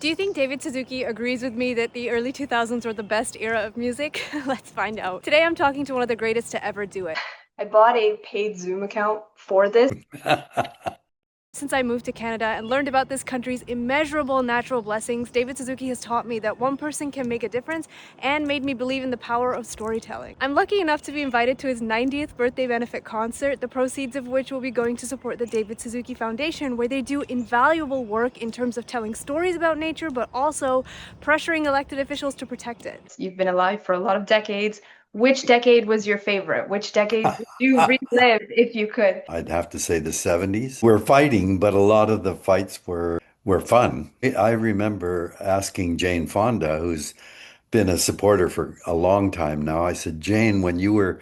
Do you think David Suzuki agrees with me that the early 2000s were the best era of music? Let's find out. Today I'm talking to one of the greatest to ever do it. I bought a paid Zoom account for this. Since I moved to Canada and learned about this country's immeasurable natural blessings, David Suzuki has taught me that one person can make a difference and made me believe in the power of storytelling. I'm lucky enough to be invited to his 90th birthday benefit concert, the proceeds of which will be going to support the David Suzuki Foundation, where they do invaluable work in terms of telling stories about nature, but also pressuring elected officials to protect it. You've been alive for a lot of decades. Which decade was your favorite? Which decade would you relive if you could? I'd have to say the 70s. We're fighting, but a lot of the fights were fun. I remember asking Jane Fonda, who's been a supporter for a long time now. I said, Jane, when you were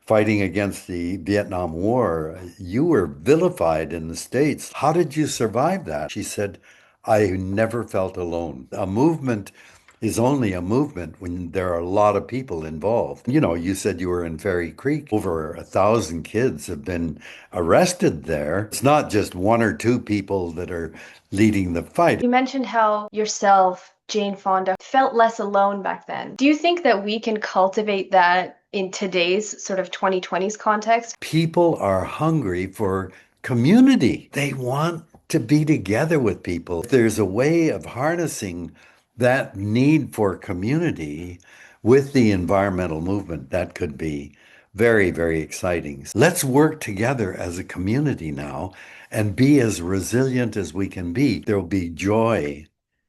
fighting against the Vietnam War, you were vilified in the States. How did you survive that? She said, I never felt alone. A movement is only a movement when there are a lot of people involved. You know, you said you were in Fairy Creek. Over 1,000 kids have been arrested there. It's not just one or two people that are leading the fight. You mentioned how yourself, Jane Fonda, felt less alone back then. Do you think that we can cultivate that in today's sort of 2020s context? People are hungry for community. They want to be together with people. If there's a way of harnessing that need for community with the environmental movement, that could be very, very exciting. Let's work together as a community now and be as resilient as we can be. There will be joy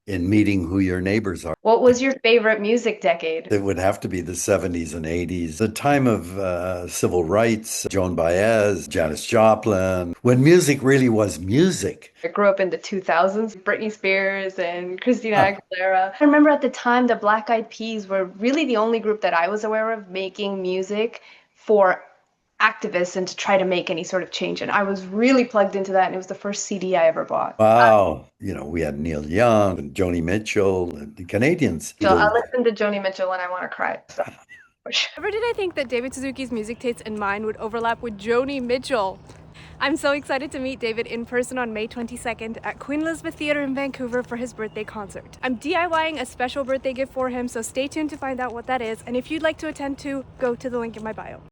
in meeting who your neighbors are. What was your favorite music decade? It would have to be the 70s and 80s, the time of civil rights, Joan Baez, Janis Joplin, when music really was music. I grew up in the 2000s, Britney Spears and Christina Aguilera. I remember at the time the Black Eyed Peas were really the only group that I was aware of making music for activists and to try to make any sort of change. And I was really plugged into that, and it was the first CD I ever bought. Wow. You know, we had Neil Young and Joni Mitchell, and the Canadians. So I listen to Joni Mitchell and I want to cry. So, for sure. Never did I think that David Suzuki's music tastes and mine would overlap with Joni Mitchell. I'm so excited to meet David in person on May 22nd at Queen Elizabeth Theatre in Vancouver for his birthday concert. I'm DIYing a special birthday gift for him, so stay tuned to find out what that is. And if you'd like to attend too, go to the link in my bio.